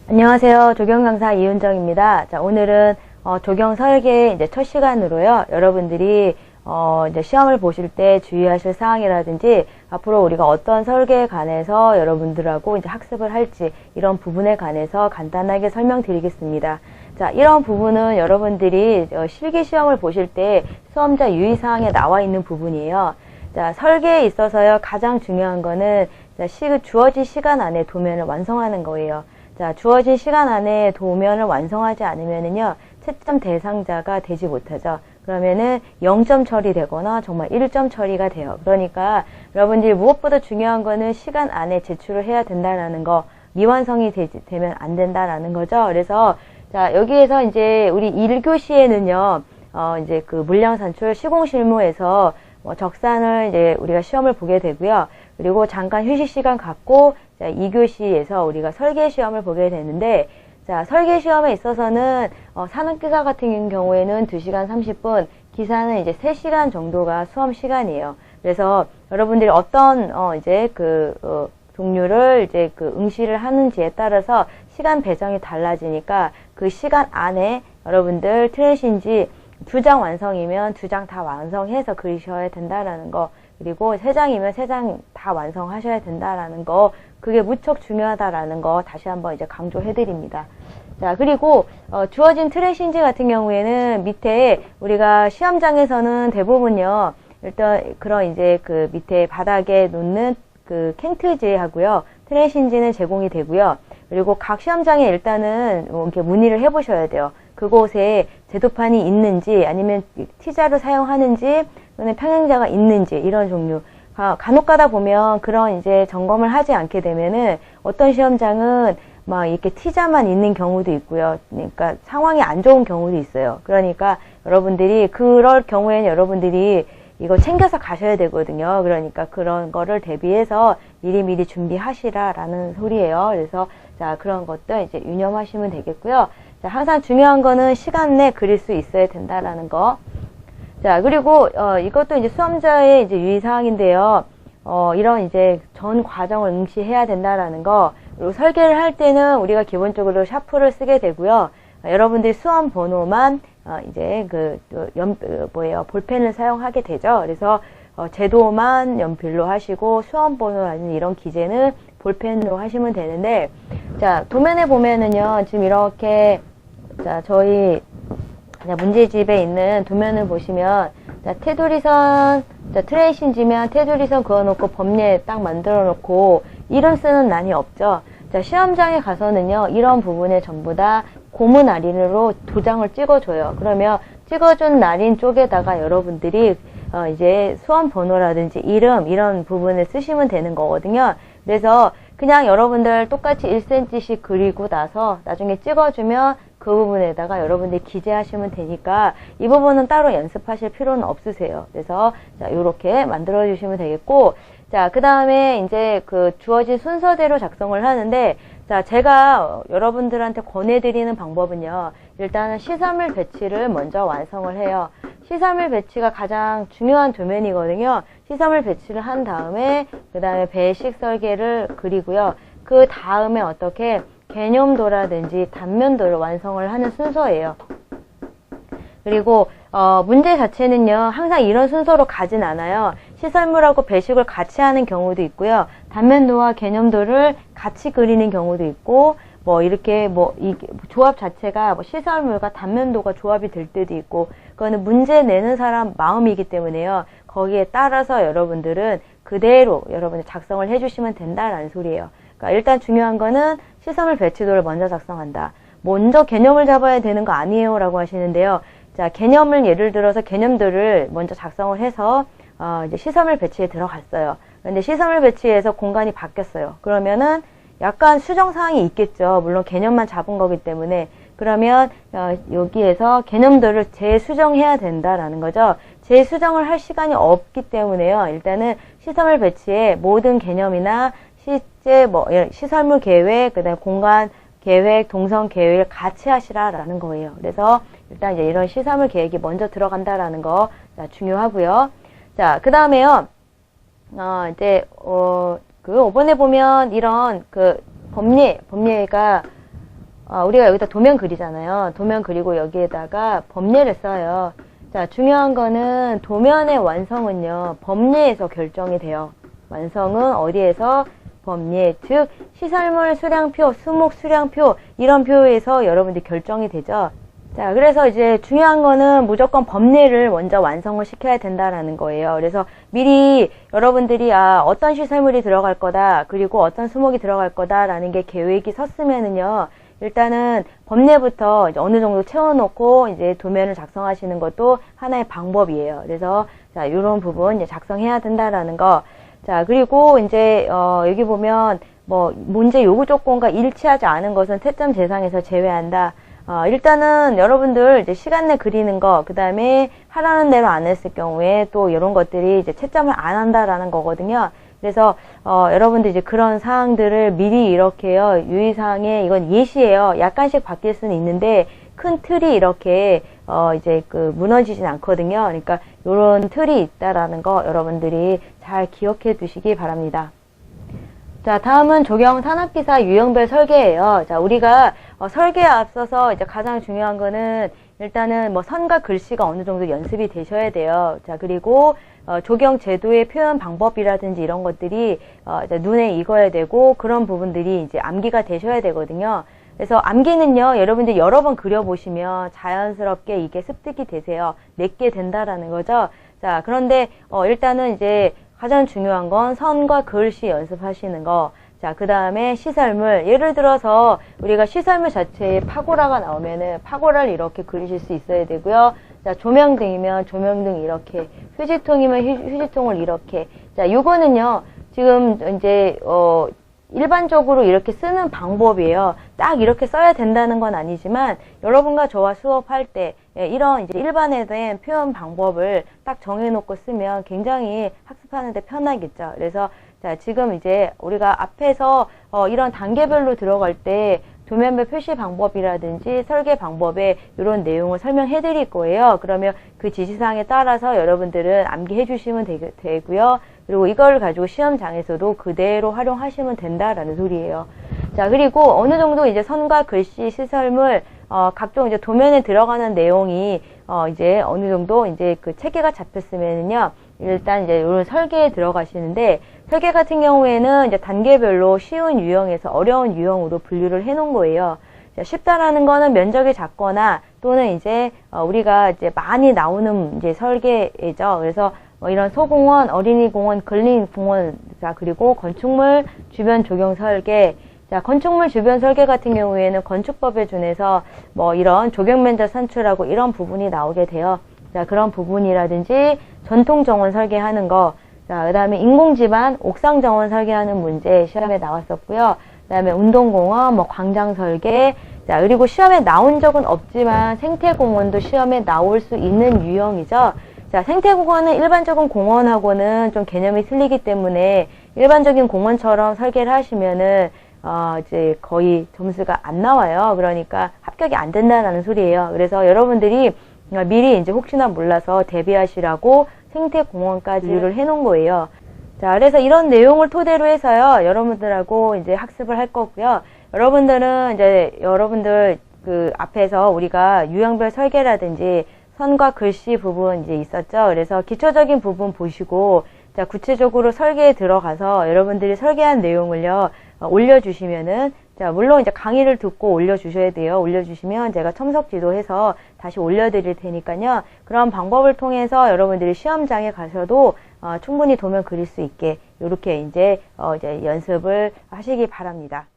안녕하세요. 조경 강사 이은정입니다. 자, 오늘은 조경 설계 이제 첫 시간으로요. 여러분들이 이제 시험을 보실 때 주의하실 사항이라든지 앞으로 우리가 어떤 설계에 관해서 여러분들하고 이제 학습을 할지 이런 부분에 관해서 간단하게 설명드리겠습니다. 자, 이런 부분은 여러분들이 실기 시험을 보실 때 수험자 유의 사항에 나와 있는 부분이에요. 자, 설계에 있어서요. 가장 중요한 거는 주어진 시간 안에 도면을 완성하는 거예요. 자, 주어진 시간 안에 도면을 완성하지 않으면은요, 채점 대상자가 되지 못하죠. 그러면은 0점 처리되거나 정말 1점 처리가 돼요. 그러니까 여러분들이 무엇보다 중요한 거는 시간 안에 제출을 해야 된다라는 거, 미완성이 되면 안 된다라는 거죠. 그래서 자, 여기에서 이제 우리 1교시에는요, 이제 그 물량 산출 시공실무에서 적산을 이제 우리가 시험을 보게 되고요. 그리고 잠깐 휴식 시간 갖고 자, 2교시에서 우리가 설계 시험을 보게 되는데, 자, 설계 시험에 있어서는 산업기사 같은 경우에는 2시간 30분, 기사는 이제 3시간 정도가 수험 시간이에요. 그래서 여러분들이 어떤 이제 종류를 이제 응시를 하는지에 따라서 시간 배정이 달라지니까 그 시간 안에 여러분들 트레이싱지 2장 완성이면 2장 다 완성해서 그리셔야 된다라는 거, 그리고 3장이면 3장 다 완성하셔야 된다라는 거, 그게 무척 중요하다라는 거 다시 한번 이제 강조해드립니다. 자, 그리고 주어진 트레이싱지 같은 경우에는 밑에 우리가 시험장에서는 대부분요, 일단 그런 이제 그 밑에 바닥에 놓는 그 캔트지하고요, 트레이싱지는 제공이 되고요. 그리고 각 시험장에 일단은 이렇게 문의를 해보셔야 돼요. 그곳에 제도판이 있는지, 아니면 T자를 사용하는지, 또는 평행자가 있는지, 이런 종류. 간혹 가다 보면 그런 이제 점검을 하지 않게 되면은 어떤 시험장은 막 이렇게 T자만 있는 경우도 있고요. 그러니까 상황이 안 좋은 경우도 있어요. 그러니까 여러분들이 그럴 경우에는 여러분들이 이거 챙겨서 가셔야 되거든요. 그러니까 그런 거를 대비해서 미리미리 준비하시라라는 소리예요. 그래서 자, 그런 것도 이제 유념하시면 되겠고요. 자, 항상 중요한 거는 시간 내 그릴 수 있어야 된다라는 거. 자, 그리고 이것도 이제 수험자의 이제 유의사항인데요. 이런 이제 전 과정을 응시해야 된다라는 거. 그리고 설계를 할 때는 우리가 기본적으로 샤프를 쓰게 되고요. 여러분들이 수험 번호만 이제 볼펜을 사용하게 되죠. 그래서 제도만 연필로 하시고 수험 번호라는 이런 기재는 볼펜으로 하시면 되는데, 자, 도면에 보면은요, 지금 이렇게 자, 저희 문제집에 있는 도면을 보시면, 자, 테두리선, 자, 트레이싱지면 테두리선 그어놓고 범례 딱 만들어 놓고 이름 쓰는 난이 없죠. 자, 시험장에 가서는요, 이런 부분에 전부 다 고무 날인으로 도장을 찍어줘요. 그러면 찍어준 날인 쪽에다가 여러분들이 이제 수험 번호라든지 이름 이런 부분을 쓰시면 되는 거거든요. 그래서 그냥 여러분들 똑같이 1cm씩 그리고 나서 나중에 찍어주면 그 부분에다가 여러분들이 기재하시면 되니까 이 부분은 따로 연습하실 필요는 없으세요. 그래서 자, 요렇게 만들어 주시면 되겠고, 자, 그 다음에 이제 그 주어진 순서대로 작성을 하는데, 자, 제가 여러분들한테 권해드리는 방법은요, 일단은 시설물 배치를 먼저 완성을 해요. 시설물 배치가 가장 중요한 도면이거든요. 시설물 배치를 한 다음에 그 다음에 배식 설계를 그리고요. 그 다음에 어떻게 개념도라든지 단면도를 완성을 하는 순서예요. 그리고 문제 자체는요, 항상 이런 순서로 가진 않아요. 시설물하고 배식을 같이 하는 경우도 있고요. 단면도와 개념도를 같이 그리는 경우도 있고, 이렇게 이 조합 자체가 시설물과 단면도가 조합이 될 때도 있고, 그거는 문제 내는 사람 마음이기 때문에요. 거기에 따라서 여러분들은 그대로 여러분이 작성을 해주시면 된다라는 소리예요. 그러니까 일단 중요한 거는 시설물 배치도를 먼저 작성한다. 먼저 개념을 잡아야 되는 거 아니에요 라고 하시는데요. 자, 개념을 예를 들어서 개념들을 먼저 작성을 해서 이제 시설물 배치에 들어갔어요. 그런데 시설물 배치에서 공간이 바뀌었어요. 그러면은 약간 수정사항이 있겠죠. 물론 개념만 잡은 거기 때문에. 그러면 여기에서 개념들을 재수정해야 된다라는 거죠. 재수정을 할 시간이 없기 때문에요. 일단은 시설물 배치에 모든 개념이나 실제 시설물 계획, 그다음에 공간 계획, 동선 계획을 같이 하시라라는 거예요. 그래서 일단 이제 이런 시설물 계획이 먼저 들어간다라는 거 중요하고요. 자, 그 다음에요. 이제 그 5번에 보면 이런 범례가 우리가 여기다 도면 그리잖아요. 도면 그리고 여기에다가 범례를 써요. 자, 중요한 거는 도면의 완성은요, 범례에서 결정이 돼요. 완성은 어디에서? 범례, 즉 시설물 수량표, 수목 수량표 이런 표에서 여러분들이 결정이 되죠. 자, 그래서 이제 중요한 거는 무조건 범례를 먼저 완성을 시켜야 된다라는 거예요. 그래서 미리 여러분들이 어떤 시설물이 들어갈 거다, 그리고 어떤 수목이 들어갈 거다라는 게 계획이 섰으면은요, 일단은 범례부터 이제 어느 정도 채워놓고 이제 도면을 작성하시는 것도 하나의 방법이에요. 그래서 자, 이런 부분 이제 작성해야 된다라는 거. 자, 그리고 이제 여기 보면 뭐 문제 요구 조건과 일치하지 않은 것은 채점 대상에서 제외한다. 일단은 여러분들 이제 시간 내 그리는 거, 그 다음에 하라는 대로 안 했을 경우에 또 이런 것들이 이제 채점을 안 한다라는 거거든요. 그래서 여러분들 이제 그런 사항들을 미리 이렇게요, 유의사항에 이건 예시예요. 약간씩 바뀔 수는 있는데 큰 틀이 이렇게 이제 무너지진 않거든요. 그러니까 요런 틀이 있다라는 거 여러분들이 잘 기억해 두시기 바랍니다. 자, 다음은 조경 산업기사 유형별 설계예요. 자, 우리가 설계에 앞서서 이제 가장 중요한 거는 일단은 뭐 선과 글씨가 어느 정도 연습이 되셔야 돼요. 자, 그리고 조경 제도의 표현 방법이라든지 이런 것들이 이제 눈에 익어야 되고 그런 부분들이 이제 암기가 되셔야 되거든요. 그래서 암기는요, 여러분들 여러 번 그려보시면 자연스럽게 이게 습득이 되세요. 내게 된다라는 거죠. 자, 그런데 일단은 이제 가장 중요한 건 선과 글씨 연습하시는 거. 자, 그 다음에 시설물. 예를 들어서 우리가 시설물 자체에 파고라가 나오면은 파고라를 이렇게 그리실 수 있어야 되고요. 자, 조명등이면 조명등 이렇게, 휴지통이면 휴지통을 이렇게. 자, 요거는요, 지금 이제 일반적으로 이렇게 쓰는 방법이에요. 딱 이렇게 써야 된다는 건 아니지만 여러분과 저와 수업할 때 이런 이제 일반화된 표현 방법을 딱 정해놓고 쓰면 굉장히 학습하는데 편하겠죠. 그래서 자, 지금 이제 우리가 앞에서 이런 단계별로 들어갈 때 도면별 표시 방법이라든지 설계 방법에 이런 내용을 설명해 드릴 거예요. 그러면 그 지시사항에 따라서 여러분들은 암기해 주시면 되고요. 그리고 이걸 가지고 시험장에서도 그대로 활용하시면 된다라는 소리예요. 자, 그리고 어느 정도 이제 선과 글씨, 시설물, 각종 이제 도면에 들어가는 내용이 이제 어느 정도 이제 그 체계가 잡혔으면은요, 일단 이제 이런 설계에 들어가시는데, 설계 같은 경우에는 이제 단계별로 쉬운 유형에서 어려운 유형으로 분류를 해 놓은 거예요. 자, 쉽다라는 거는 면적이 작거나 또는 이제 우리가 이제 많이 나오는 이제 설계죠. 그래서 이런 소공원, 어린이공원, 근린공원, 자, 그리고 건축물 주변 조경 설계. 자, 건축물 주변 설계 같은 경우에는 건축법에 준해서 뭐 이런 조경 면적 산출하고 이런 부분이 나오게 돼요. 자, 그런 부분이라든지 전통 정원 설계하는 거. 자, 그 다음에 인공지반 옥상 정원 설계하는 문제 시험에 나왔었고요. 그 다음에 운동공원, 뭐 광장 설계. 자, 그리고 시험에 나온 적은 없지만 생태공원도 시험에 나올 수 있는 유형이죠. 자, 생태공원은 일반적인 공원하고는 좀 개념이 틀리기 때문에 일반적인 공원처럼 설계를 하시면은 이제 거의 점수가 안 나와요. 그러니까 합격이 안 된다는 소리예요. 그래서 여러분들이 미리 이제 혹시나 몰라서 대비하시라고 생태공원까지 분류를 해 놓은 거예요. 자, 그래서 이런 내용을 토대로 해서요, 여러분들하고 이제 학습을 할 거고요. 여러분들은 이제 여러분들 그 앞에서 우리가 유형별 설계라든지 선과 글씨 부분 이제 있었죠. 그래서 기초적인 부분 보시고, 자, 구체적으로 설계에 들어가서 여러분들이 설계한 내용을요, 올려주시면은, 자, 물론 이제 강의를 듣고 올려주셔야 돼요. 올려주시면 제가 첨석 지도해서 다시 올려드릴 테니까요. 그런 방법을 통해서 여러분들이 시험장에 가셔도 충분히 도면 그릴 수 있게, 요렇게 이제 연습을 하시기 바랍니다.